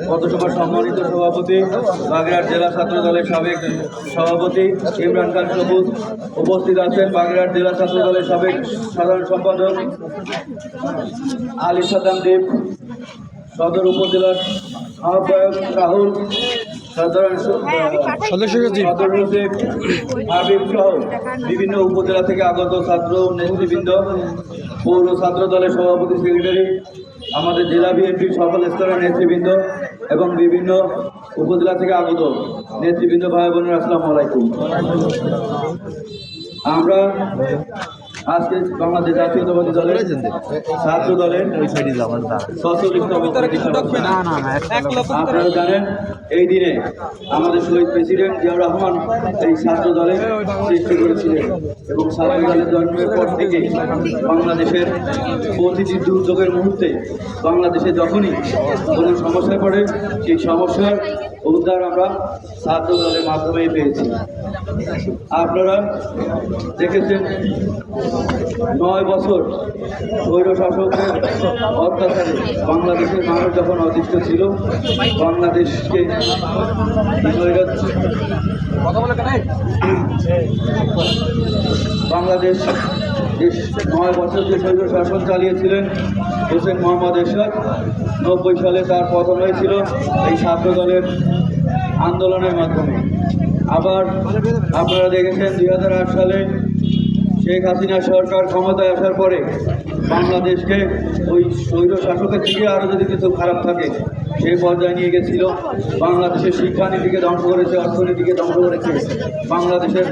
পথসভার সম্মানিত সভাপতি, বাগেরহাট জেলা ছাত্র দলের সাবেক সভাপতি ইমরান খান সবুজ। উপস্থিত আছেন বাগেরহাট জেলা ছাত্র দলের সাবেক সাধারণ সম্পাদক আলী সাদ্দাম দ্বীপ, সদর উপজেলার আহ্বায়ক রাহুল, সাধারণ সদস্য হাবিব সহ বিভিন্ন উপজেলা থেকে আগত ছাত্র নেতৃবৃন্দ, পৌর ছাত্র দলের সভাপতি সেক্রেটারি, আমাদের জেলা বিএনপির সকল স্তরের নেতৃবৃন্দ এবং বিভিন্ন উপজেলা থেকে আগত নেতৃবৃন্দ, ভাই বোনেরা, আসসালামু আলাইকুম। আমরা আজকে বাংলাদেশ জাতীয়তাবাদী দলের ছাত্র দলের আপনারা জানেন এই দিনে আমাদের শহীদ প্রেসিডেন্ট জিয়াউর রহমান এই ছাত্র দলের সৃষ্টি করেছিলেন এবং ছাত্র দলের জন্মের পর থেকে বাংলাদেশের প্রতিটি দুর্যোগের মুহূর্তে বাংলাদেশে যখনই কোনো সমস্যায় পড়ে সেই সমস্যার উদ্ধার আমরা ছাত্র দলের মাধ্যমেই পেয়েছি। আপনারা দেখেছেন 9 বছর স্বৈর শাসকের অত্যাচারে বাংলাদেশের মানুষ যখন অতিষ্ঠ ছিল, বাংলাদেশকে বাংলাদেশ 9 বছর যে স্বৈর শাসন চালিয়েছিলেন হোসেন মোহাম্মদ এরশাদ, 90 সালে তার পতন হয়েছিল এই ছাত্র দলের আন্দোলনের মাধ্যমে। আবার আপনারা দেখেছেন 2008 সালে শেখ হাসিনা সরকার ক্ষমতায় আসার পরে বাংলাদেশকে ওই স্বৈর শাসকের থেকে আরও যদি কিছু খারাপ থাকে সেই পর্যায়ে নিয়ে গেছিল। বাংলাদেশের শিক্ষানীতিকে ধ্বংস করেছে, অর্থনীতিকে ধ্বংস করেছে, বাংলাদেশের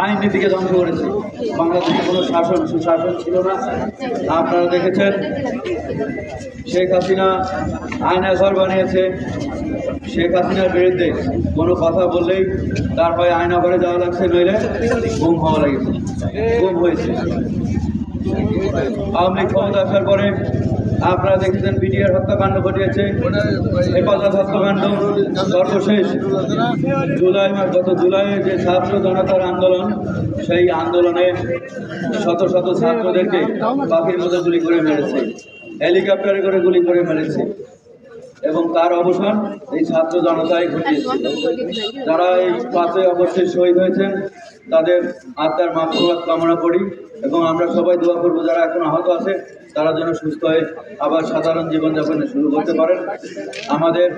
আইন নীতিকে ধ্বংস করেছে। বাংলাদেশে কোনো সুশাসন ছিল না। আপনারা দেখেছেন শেখ হাসিনা আয়নাঘর বানিয়েছে। শেখ হাসিনার বিরুদ্ধে কোনো কথা বললেই তার ভয়ে আয়নাঘরে যাওয়া লাগছে, নইলে গুম হওয়া লেগেছে, গুম হয়েছে। আওয়ামী লীগ ক্ষমতা আসার পরে আপনারা দেখেছেন বিডিআর হত্যাকাণ্ড ঘটিয়েছে, হেফাজত হত্যাকাণ্ড। সর্বশেষ গত জুলাইয়ে যে ছাত্র জনতার আন্দোলন, সেই আন্দোলনে শত শত ছাত্রদেরকে পাখির মতো গুলি করে মেরেছে, হেলিকপ্টারে করে গুলি করে মেরেছে এবং তার অবসান এই ছাত্র জনতাই ঘটিয়েছে। যারা এই 5ই আগস্টে শহীদ হয়েছেন তাদের আত্মার মাগফিরাত কামনা করি এবং আমরা সবাই দোয়া করব যারা এখন আহত আছে তারা যেন সুস্থ হয়ে আবার সাধারণ জীবনযাপনে শুরু করতে পারেন। আমাদের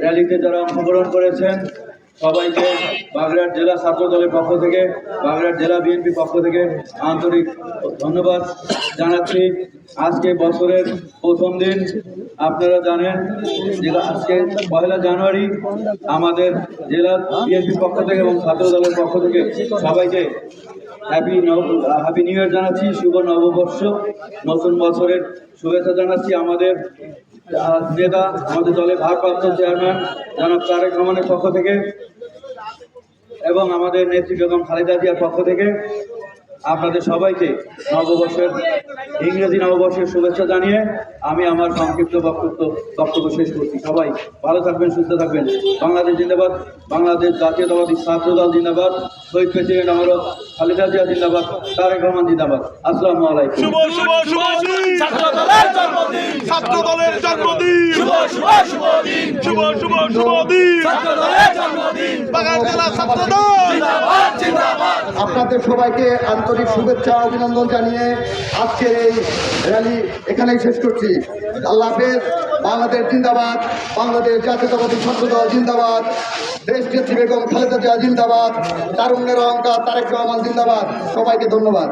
র্যালিতে যারা অংশগ্রহণ করেছেন সবাইকে বাগেরহাট জেলা ছাত্র দলের পক্ষ থেকে, বাগেরহাট জেলা বিএনপির পক্ষ থেকে আন্তরিক ধন্যবাদ জানাচ্ছি। আজকে বছরের প্রথম দিন, আপনারা জানেন যে আজকে 1 জানুয়ারি। আমাদের জেলা বিএনপির পক্ষ থেকে এবং ছাত্র দলের পক্ষ থেকে সবাইকে হ্যাপি নিউ ইয়ার জানাচ্ছি, শুভ নববর্ষ, নতুন বছরের শুভেচ্ছা জানাচ্ছি। আমাদের নেতা, আমাদের দলের ভারপ্রাপ্ত চেয়ারম্যান জনাব তারেক রহমানের পক্ষ থেকে এবং আমাদের নেত্রী বেগম খালেদা জিয়ার পক্ষ থেকে আপনাদের সবাইকে ইংরেজি নববর্ষের শুভেচ্ছা জানিয়ে আমি আমার সংক্ষিপ্ত বক্তব্য শেষ করছি। সবাই ভালো থাকবেন, সুস্থ থাকবেন। বাংলাদেশ জিন্দাবাদ, বাংলাদেশ জাতীয়তাবাদী ছাত্র দল জিন্দাবাদ, শহীদ প্রেসিডেন্ট আমারও খালেদা জিয়া জিন্দাবাদ, তারেক রহমান জিন্দাবাদ। আসসালামু আলাইকুম। আপনাদের সবাইকে আন্তরিক শুভেচ্ছা অভিনন্দন জানিয়ে আজকের এই র্যালি এখানেই শেষ করছি। আল্লাহ হাফেজ। বাংলাদেশ জিন্দাবাদ, বাংলাদেশ জাতীয়তাবাদী ছাত্র দল জিন্দাবাদ, দেশ নেত্রী বেগম খালেদা জিয়া জিন্দাবাদ, তারুণ্যের অহংকার তারেক রহমান জিন্দাবাদ। সবাইকে ধন্যবাদ।